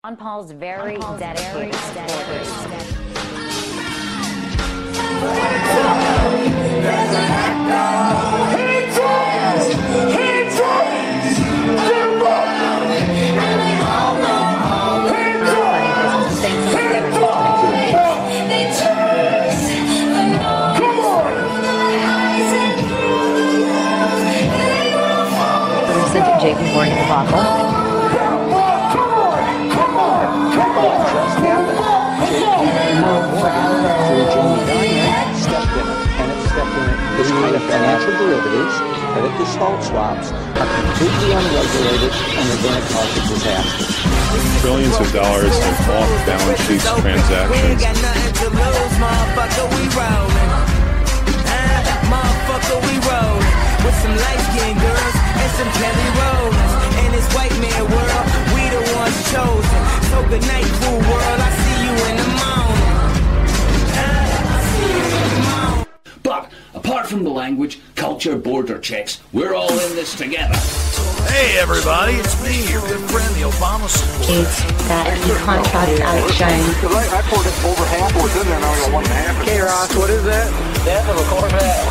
Ron Paul's very dedicated supporters. JP Morgan debacle. This kind of financial derivatives and the default swaps are completely unregulated and they're going to cause a disaster. Trillions of dollars in off-balance sheet transactions. We ain't got nothing to lose, motherfucker, we rollin'. Motherfucker, we rollin'. With some light-skinned girls and some Kelly Rollins. In this white man world, we the ones chosen. So good night, cool world, I see you in the morning. I see you in the morning. But apart from the language, culture, border checks, we're all in this together. Hey everybody, it's me, your good friend, the Obama supporter. Is that you can't trust Alex Jones. I poured it over half, what's in there now, I got 1.5. Okay, Ross, what is that? Death of a Corvette.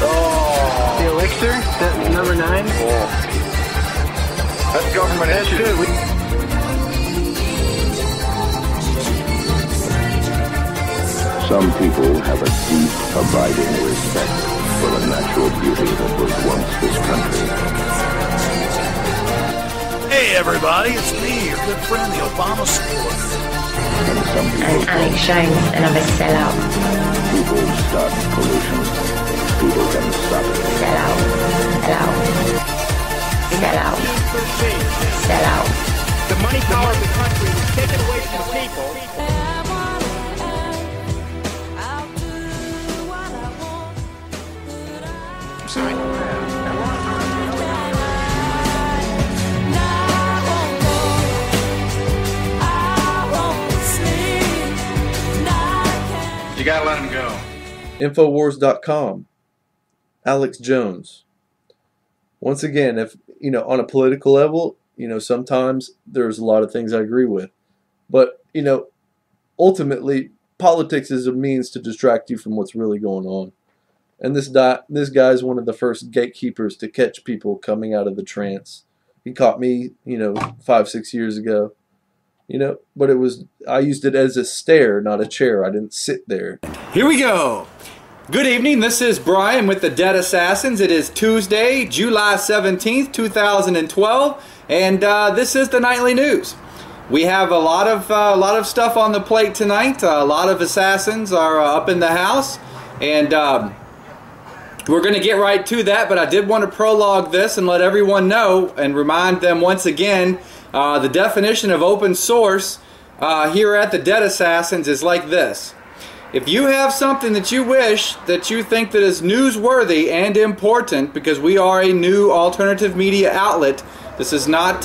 Oh. The elixir, that number 9? Oh. That's government issue. Some people have a deep, abiding respect for the natural beauty that was once this country. Hey everybody, it's me, your good friend, the Obama supporter. And Alex Jones, another sellout. People start pollution. People can stop it. Sellout. Sellout. Sellout. Sellout. The money power of the country was taken away from the people. You gotta let him go. Infowars.com. Alex Jones. Once again, if on a political level, sometimes there's a lot of things I agree with, but ultimately, politics is a means to distract you from what's really going on. And this guy is one of the first gatekeepers to catch people coming out of the trance. He caught me, 5-6 years ago. But I used it as a stare, not a chair. I didn't sit there. Here we go. Good evening. This is Brian with the Debt Assassins. It is Tuesday, July 17th, 2012, and this is the nightly news. We have a lot of stuff on the plate tonight. A lot of assassins are up in the house, and we're going to get right to that. But I did want to prologue this and let everyone know and remind them once again. The definition of open source here at the Debt Assassins is like this. If you have something that you wish that you think that is newsworthy and important, because we are a new alternative media outlet, this is not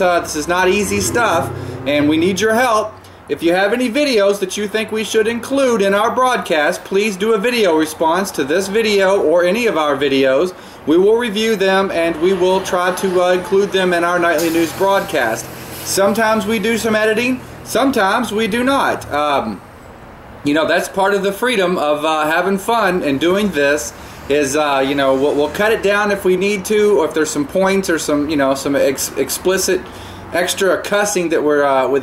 easy stuff, and we need your help. If you have any videos that you think we should include in our broadcast, please do a video response to this video or any of our videos. We will review them and we will try to include them in our nightly news broadcast. Sometimes we do some editing, sometimes we do not. That's part of the freedom of having fun and doing this is, we'll cut it down if we need to, or if there's some points or some explicit extra cussing that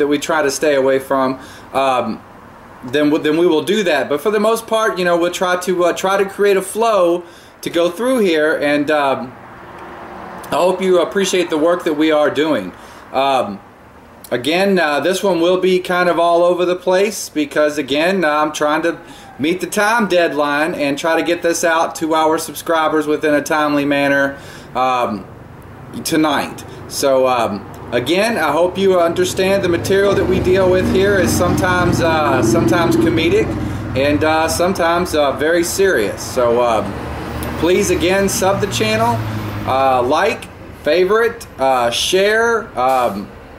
we try to stay away from, then we will do that. But for the most part, we'll try to create a flow to go through here, and I hope you appreciate the work that we are doing. Again, this one will be kind of all over the place because, again, I'm trying to meet the time deadline and try to get this out to our subscribers within a timely manner tonight. So, again, I hope you understand the material that we deal with here is sometimes comedic and sometimes very serious. So, please, again, sub the channel, like, favorite, share,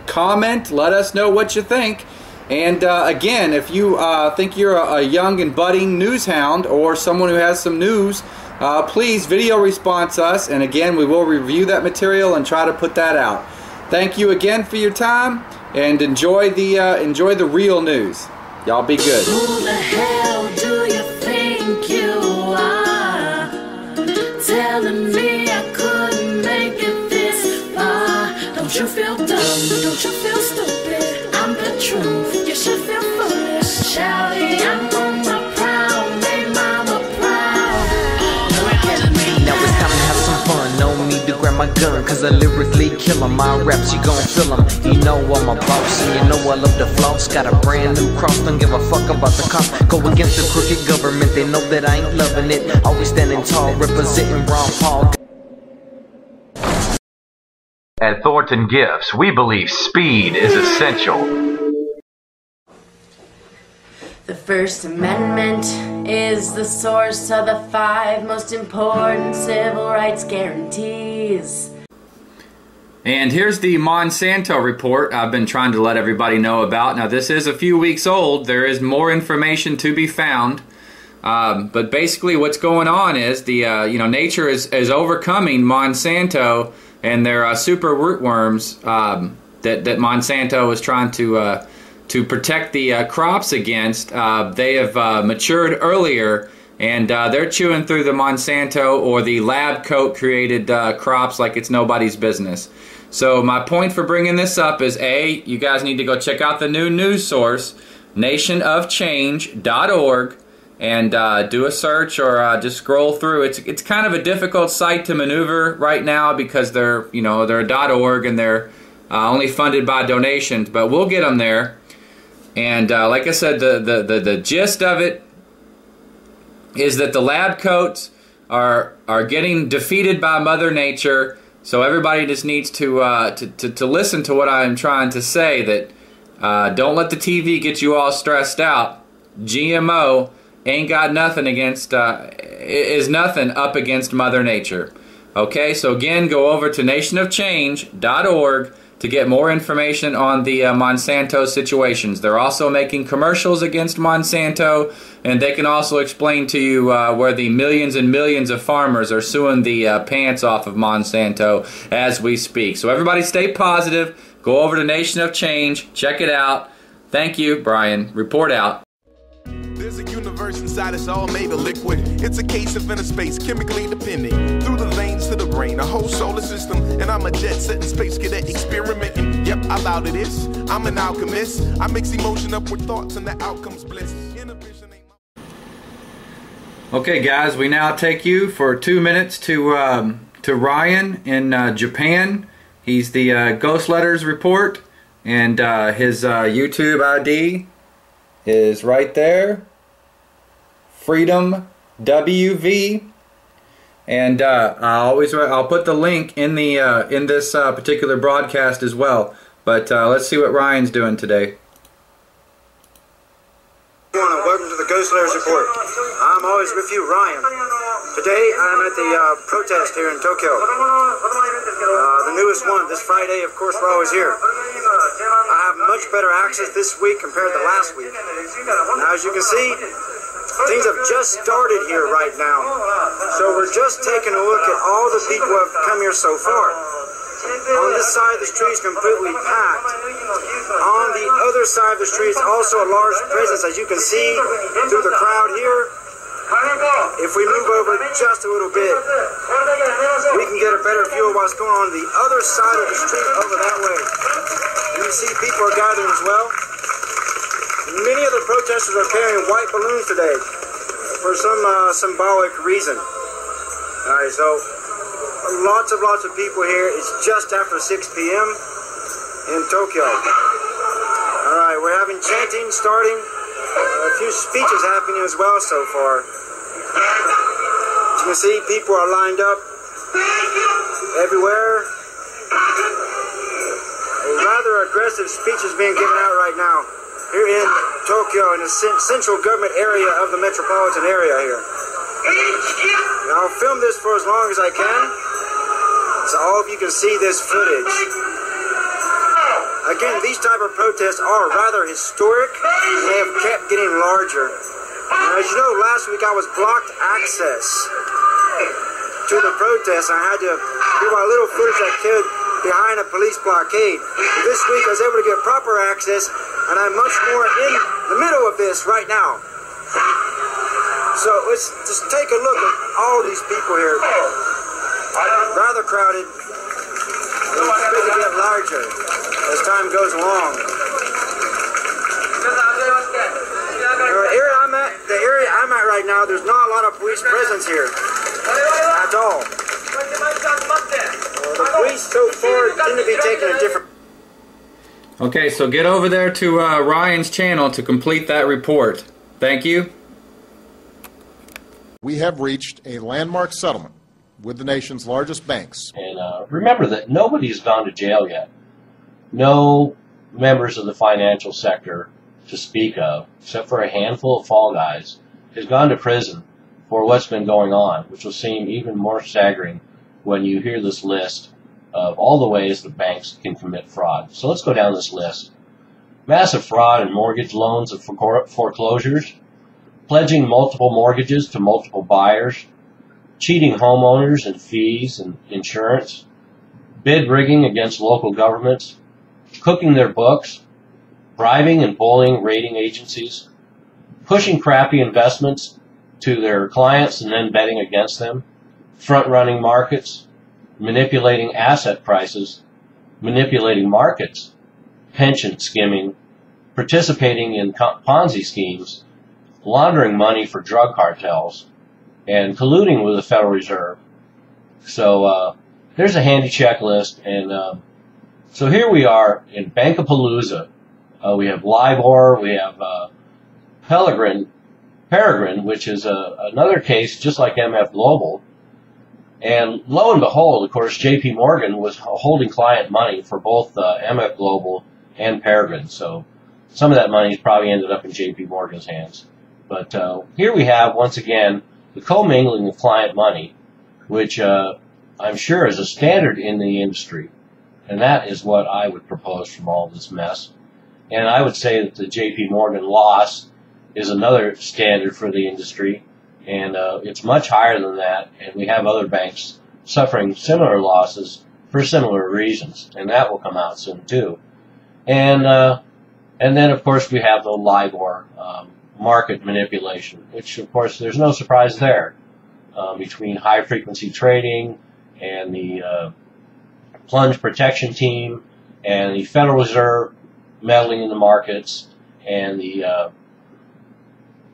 comment, let us know what you think. And again, if you think you're a young and budding news hound or someone who has some news, please video response us, and again, we will review that material and try to put that out. Thank you again for your time, and enjoy the real news. Y'all be good. Who the hell do you think you are? Telling me I couldn't make it this far. Don't you feel dumb? Don't you feel stupid? I'm the truth. You should feel foolish. Shouty, I'm on my proud. Make mama proud. Now it's time to have some fun. No need to grab my gun, cause I lyrically kill 'em. My raps, you gon' feel 'em. You know I'm a boss, and you know I love the floss. Got a brand new cross, don't give a fuck about the cost. Go against the crooked government, they know that I ain't loving it. Always standing tall, representing Ron Paul. At Thornton Gifts, we believe speed is essential. The First Amendment is the source of the 5 most important civil rights guarantees. And here's the Monsanto report I've been trying to let everybody know about. Now, this is a few weeks old. There is more information to be found. But basically what's going on is nature is overcoming Monsanto and their super rootworms that Monsanto is trying to protect the crops against. They have matured earlier, and they're chewing through the Monsanto or the lab coat created crops like it's nobody's business. So my point for bringing this up is, A, you guys need to go check out the new news source, nationofchange.org, and do a search or just scroll through. It's kind of a difficult site to maneuver right now because they're a .org and they're only funded by donations, but we'll get them there. And like I said, the gist of it is that the lab coats are getting defeated by Mother Nature. So everybody just needs to listen to what I'm trying to say. That don't let the TV get you all stressed out. GMO ain't got nothing against is nothing up against Mother Nature. Okay, so again, go over to nationofchange.org to get more information on the Monsanto situations. They're also making commercials against Monsanto, and they can also explain to you where the millions and millions of farmers are suing the pants off of Monsanto as we speak. So everybody stay positive. Go over to Nation of Change. Check it out. Thank you, Brian. Report out. There's a universe inside us all made of liquid. It's a case of inner space, chemically depending. Through the veins to the brain, a whole solar system. And I'm a jet-setting space cadet experimenting. Yep, I allow to this. I'm an alchemist. I mix emotion up with thoughts and the outcome's bliss. Okay, guys, we now take you for 2 minutes to Ryan in Japan. He's the Ghost Letters Report, and his YouTube ID is right there, Freedom WV, and I'll put the link in the in this particular broadcast as well. But let's see what Ryan's doing today. Welcome to the Ghost Letters Report. I'm always with you, Ryan. Today I'm at the protest here in Tokyo. The newest one, this Friday, of course, we're always here. I have much better access this week compared to last week. Now, as you can see, things have just started here right now. So we're just taking a look at all the people who have come here so far. On this side of the street is completely packed. On the other side of the street is also a large presence, as you can see through the crowd here. If we move over just a little bit, we can get a better view of what's going on the other side of the street over that way. And you see people are gathering as well. Many of the protesters are carrying white balloons today for some symbolic reason. Alright, so lots of people here. It's just after 6 p.m. in Tokyo. Alright, we're having chanting starting. A few speeches happening as well so far. As you can see, people are lined up everywhere. A rather aggressive speech is being given out right now here in Tokyo, in the central government area of the metropolitan area here. Now, I'll film this for as long as I can, so all of you can see this footage. Again, these type of protests are rather historic, and they have kept getting larger. Now, as you know, last week I was blocked access to the protest. I had to do my little footage I could behind a police blockade. But this week I was able to get proper access, and I'm much more in the middle of this right now. So let's just take a look at all these people here. Rather crowded. It's going to get larger as time goes along. The area I'm at right now, there's not a lot of police presence here at all. The police so far seem to be taking a different... Okay, so get over there to Ryan's channel to complete that report. Thank you. We have reached a landmark settlement with the nation's largest banks. And remember that nobody's gone to jail yet. No members of the financial sector to speak of, except for a handful of fall guys, has gone to prison for what's been going on, which will seem even more staggering when you hear this list of all the ways that banks can commit fraud. So let's go down this list. Massive fraud in mortgage loans and foreclosures, pledging multiple mortgages to multiple buyers, cheating homeowners in fees and insurance, bid rigging against local governments, cooking their books, bribing and bullying rating agencies, pushing crappy investments to their clients and then betting against them, front-running markets, manipulating asset prices, manipulating markets, pension skimming, participating in Ponzi schemes, laundering money for drug cartels, and colluding with the Federal Reserve. So there's a handy checklist, and so here we are in Bankapalooza. We have LIBOR, we have Peregrine, which is another case just like MF Global. And lo and behold, of course, JP Morgan was holding client money for both MF Global and Peregrine. So some of that money's probably ended up in JP Morgan's hands. But here we have, once again, the commingling of client money, which I'm sure is a standard in the industry. And that is what I would propose from all this mess. And I would say that the JP Morgan loss is another standard for the industry. And it's much higher than that. And we have other banks suffering similar losses for similar reasons. And that will come out soon, too. And then, of course, we have the LIBOR market manipulation, which, of course, there's no surprise there. Between high-frequency trading and the plunge protection team and the Federal Reserve meddling in the markets and the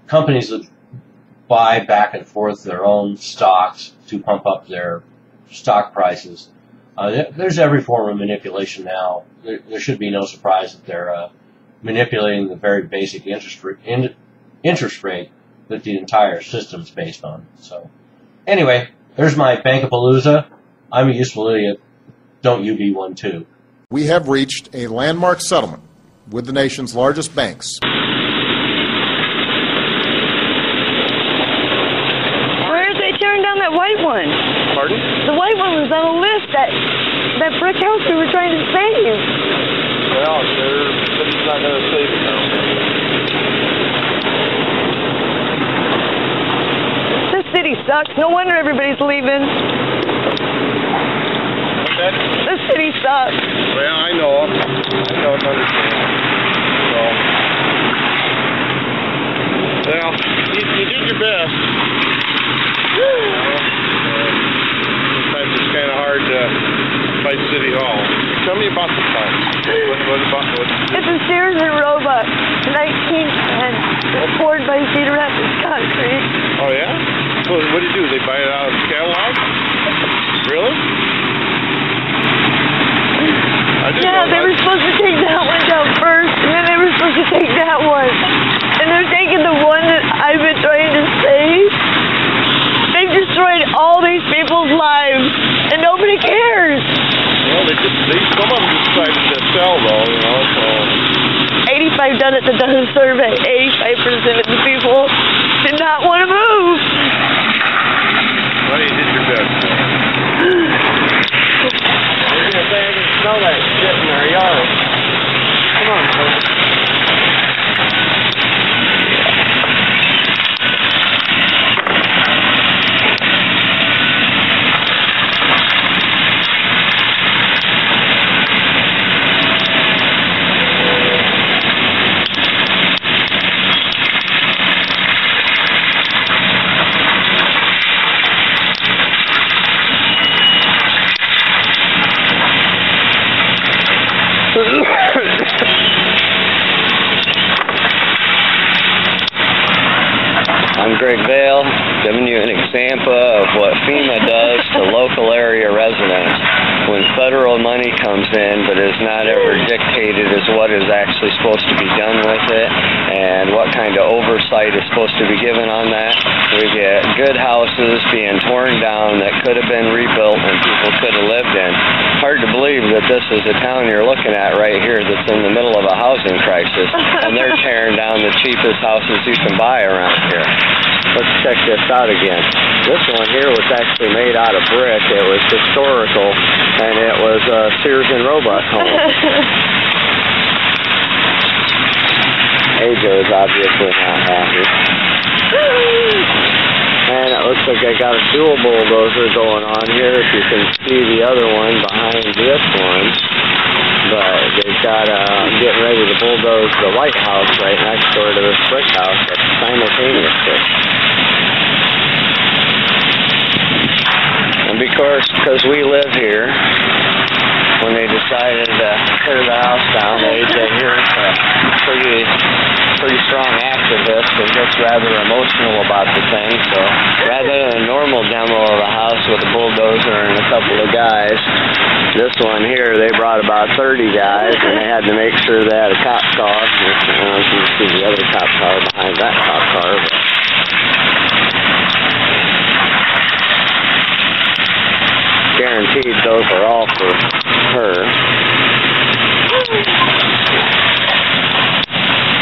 companies that buy back and forth their own stocks to pump up their stock prices. There's every form of manipulation now. There should be no surprise that they're manipulating the very basic interest rate that the entire system's based on. So anyway, there's my Bankapalooza. I'm a useful idiot. Don't you be one too. We have reached a landmark settlement with the nation's largest banks. Where is they tearing down that white one? Pardon? The white one was on a list, that brick house we were trying to save. Well, the city's not going to save it now. This city sucks. No wonder everybody's leaving. Okay. This city sucks. Well, I know and understand. So, well, you did your best. Sometimes it's kind of hard to fight City Hall. Tell me about the fight. What? It's a Sears and Roebuck, 1910. It's poured by Cedar Rapids Concrete. Oh, yeah? So what do you do? They buy it out of the catalog? Really? Yeah, they were supposed to take that one down first, and then they were supposed to take that one. And they're taking the one that I've been trying to save. They've destroyed all these people's lives, and nobody cares. Well, some of them decided to sell, though, you know, so... 85 done it that done a survey. 85% of the people did not want to move. Well, you did your best. They're going to say I can smell that shit in their yard. Come on, folks. I'm Greg Vale, giving you an example of what FEMA does to local area residents when federal money comes in but is not ever dictated as what is actually supposed to be done with it and what kind of oversight is supposed to be given on that. We get good houses being torn down that could have been rebuilt and people could have lived in. Hard to believe that this is the town you're looking at right here that's in the middle of a housing crisis, and they're tearing down the cheapest houses you can buy around here. Let's check this out again. This one here was actually made out of brick. It was historical, and it was a Sears and Roebuck home. AJ is obviously not happy. And it looks like I got a dual bulldozer going on here, if you can see the other one behind this one. But they've got getting ready to bulldoze the White House right next door to this brick house simultaneously. And because we live here, when they decided to tear the house down, AJ here is a pretty strong activist and gets rather emotional about the thing. So rather than a normal demo of a house with a bulldozer and a couple of guys, this one here, they brought about 30 guys, and they had to make sure they had a cop car. You can see the other cop car behind that cop car. Guaranteed those are all for her.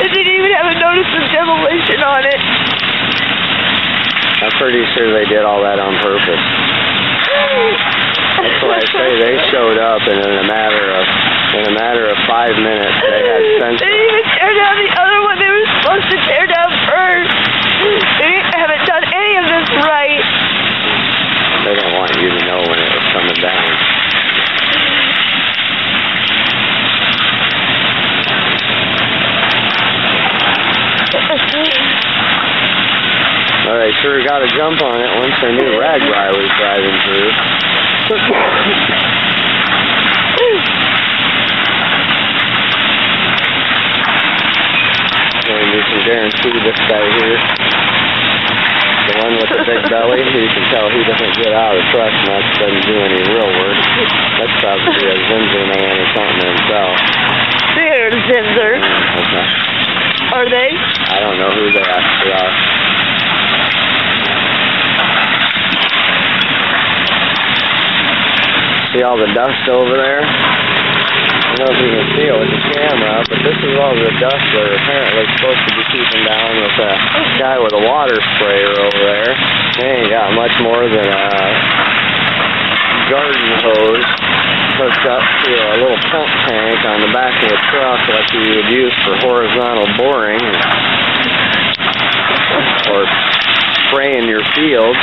It didn't even have a notice of demolition on it. I'm pretty sure they did all that on purpose. That's what I say. They showed up, and in a matter of 5 minutes, they had sense. They didn't even tear down the other one they were supposed to tear down first. They haven't done any of this right. They didn't want you to know when it was coming down. Well, they sure got a jump on it once they knew Ragbri was driving through. And you can guarantee this guy here, the one with the big belly, you can tell he doesn't get out of the truck much, doesn't do any real work. That's probably a Zinzer man or something himself. They're Zinzer. Okay. Are they? I don't know who they actually are. See all the dust over there? I don't know if you can see it with the camera, but this is all the dust they're apparently supposed to be keeping down with a guy with a water sprayer over there. They ain't got much more than a garden hose hooked up to a little pump tank on the back of a truck like you would use for horizontal boring or spraying your fields.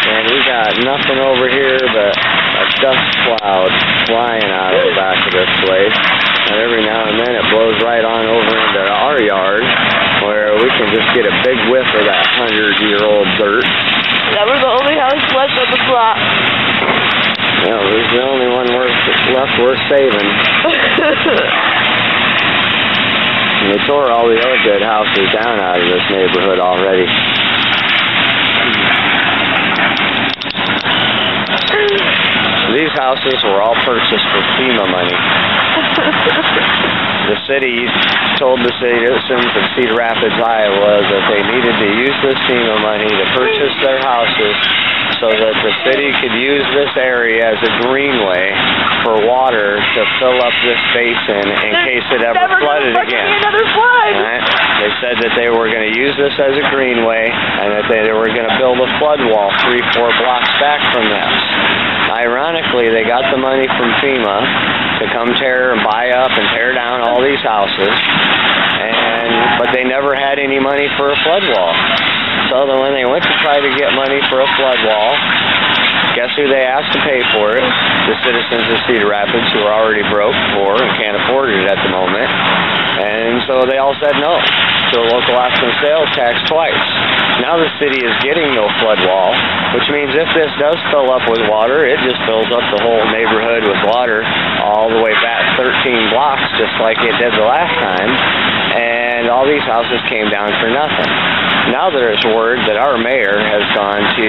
And we got nothing over here but a dust cloud flying out of the back of this place. And every now and then it blows right on over into our yard where we can just get a big whiff of that 100-year-old dirt. That was the only house left on the block. Yeah, it was the only one left worth saving. And they tore all the other good houses down out of this neighborhood already. These houses were all purchased with FEMA money. The city told the citizens of Cedar Rapids, Iowa, that they needed to use this FEMA money to purchase their houses so that the city could use this area as a greenway for water to fill up this basin in case it ever flooded again. Another flood. Right? They said that they were going to use this as a greenway and that they were going to build a flood wall 3-4 blocks back from this. Ironically, they got the money from FEMA to come buy up and tear down all these houses, but they never had any money for a flood wall. So then when they went to try to get money for a flood wall, guess who they asked to pay for it? The citizens of Cedar Rapids, who are already broke, poor, and can't afford it at the moment. And so they all said no to a local option sales tax twice. Now the city is getting no flood wall, which means if this does fill up with water, it just fills up the whole neighborhood with water all the way back 13 blocks just like it did the last time, and all these houses came down for nothing. Now there's word that our mayor has gone to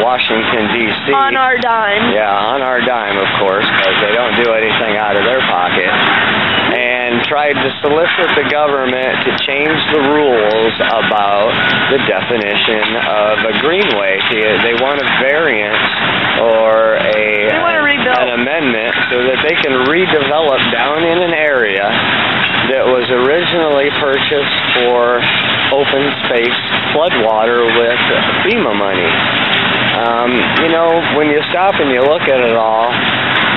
Washington, D.C. On our dime. Yeah, on our dime, of course, because they don't do anything out of their pocket. And tried to solicit the government to change the rules about the definition of a greenway. They want a variance or an amendment so that they can redevelop down in an area that was originally purchased for open space floodwater with FEMA money. You know, when you stop and you look at it all,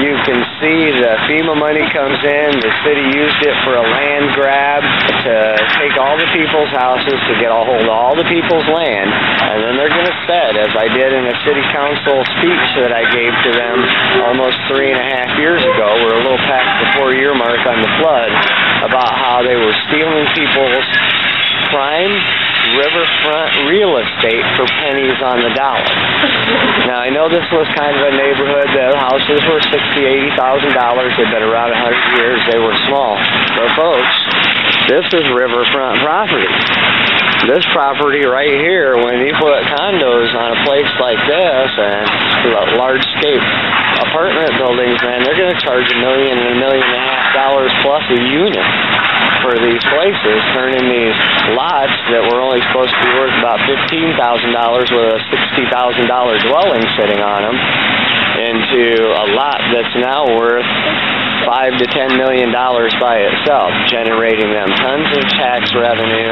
you can see the FEMA money comes in, the city used it for a land grab to take all the people's houses, to get a hold of all the people's land, and then they're going to set, as I did in a city council speech that I gave to them almost 3.5 years ago, we're a little past the 4-year mark on the flood, about how they were stealing people's prime riverfront real estate for pennies on the dollar. Now, I know this was kind of a neighborhood that houses were $60,000, $80,000. They've been around 100 years. They were small. But, folks, this is riverfront property. This property right here, when you put condos on a place like this and large-scale apartment buildings, man, they're going to charge $1 million and $1.5 million plus a unit for these places, turning these lots that were only supposed to be worth about $15,000 with a $60,000 dwelling sitting on them into a lot that's now worth $5 to $10 million by itself, generating them tons of tax revenue,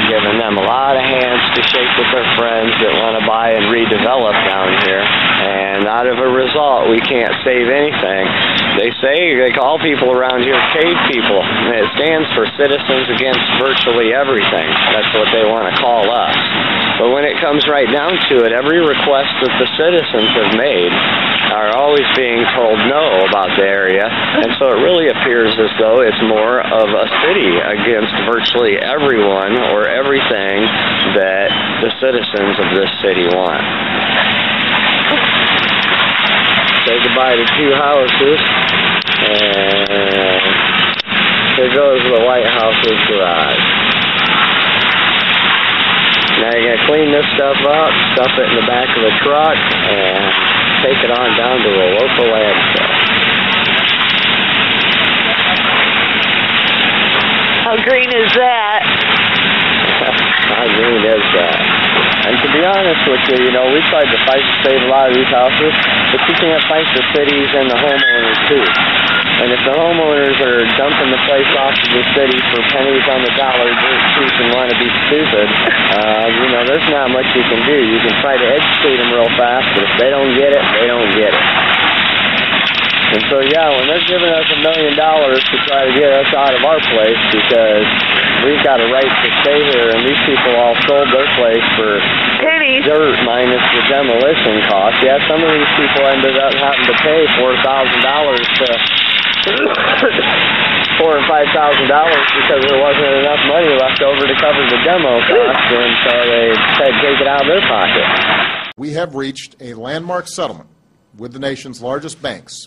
giving them a lot of hands to shake with their friends that want to buy and redevelop down here. And out of a result, we can't save anything. They call people around here cave people, and it stands for Citizens Against Virtually Everything. That's what they want to call us. But when it comes right down to it, every request that the citizens have made are always being told no about the area, and so it really appears as though it's more of a city against virtually everyone or everything that the citizens of this city want. Say goodbye to 2 houses, and here goes the White House's garage. Now you're going to clean this stuff up, stuff it in the back of the truck, and take it on down to a local landfill. How green is that? How green is that? And to be honest with you, we tried to fight to save a lot of these houses, but you can't fight the cities and the homeowners too. And if the homeowners are dumping the place off to the city for pennies on the dollar, dirt cheap, and want to be stupid, there's not much you can do. You can try to educate them real fast, but if they don't get it, they don't get it. And so, yeah, when they're giving us $1 million to try to get us out of our place because we've got a right to stay here, and these people all sold their place for pennies, dirt minus the demolition cost. Yeah, some of these people ended up having to pay $4,000 to $4,000 or $5,000 because there wasn't enough money left over to cover the demo cost, and so they said take it out of their pocket. We have reached a landmark settlement with the nation's largest banks.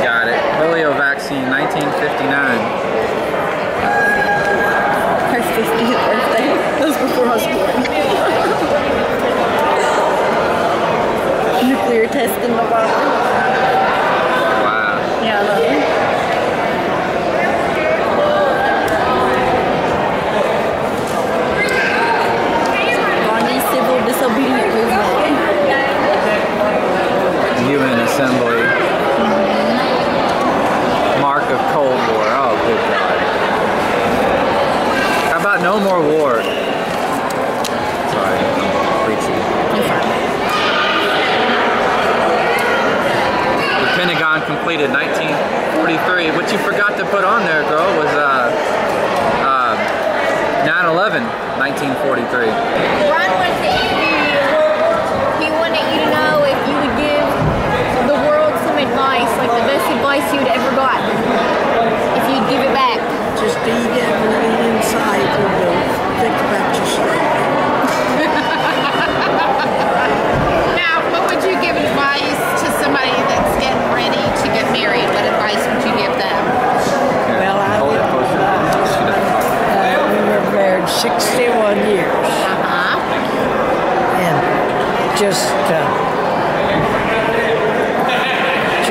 Got it. Polio vaccine, 1959. Her 50th birthday. That was before I was born. Nuclear test in the water. Wow. Yeah, I love it. Gandhi's civil disobedient movement. UN Assembly. Mark of Cold War. Oh, good God. How about no more war? Sorry, I'm preaching. The Pentagon completed 1943. What you forgot to put on there, girl, was 9/11, 1943. Ron wanted to interview you. He wanted you to know if you would give the world some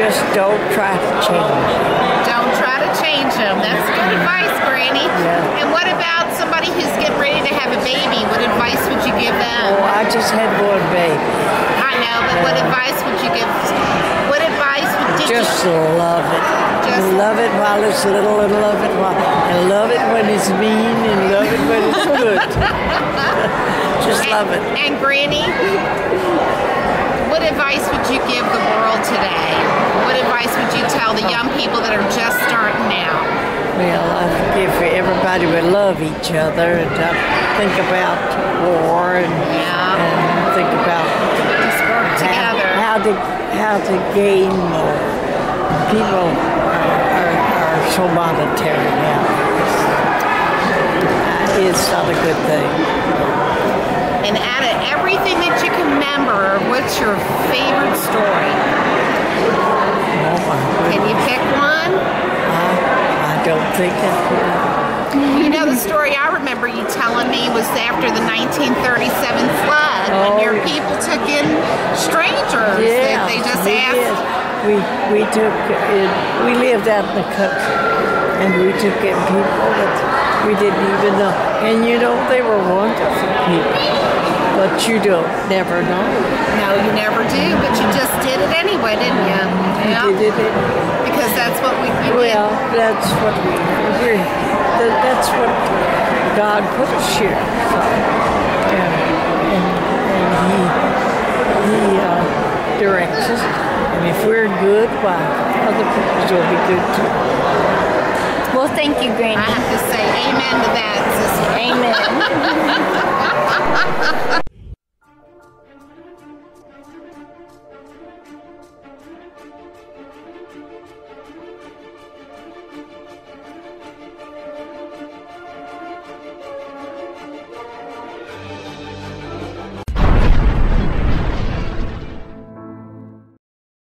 Just don't try to change. Don't try to change them. That's good advice, Granny. Yeah. And what about somebody who's getting ready to have a baby? What advice would you give them? Oh, I just had one baby. I know, but what advice would you give? What advice would you just love it? Love it while it's little, and love it and love it when it's mean, and love it when it's good. Just love it. And Granny, what advice would you give the world today? What advice would you tell the young people that are just starting out? Well, I think if everybody would love each other and think about war and think about just work together. How to gain more. People are so monetary now. It's not a good thing. And out of everything that you can remember, what's your favorite story? Can you pick one? I don't think that. You know, the story I remember you telling me was after the 1937 flood, when your people took in strangers. Yeah, they just asked. We took in, we lived out in the country, and we took in people that we didn't even know. And you know, they were wonderful people, but you never know. No, you never do, but you just did it anyway, didn't you? You did it because that's what we did. Well, that's what that's what God put us here for. And He directs us. And if we're good, why, other people will be good too. Well, thank you, Granny. I have to say amen to that, sister. Amen.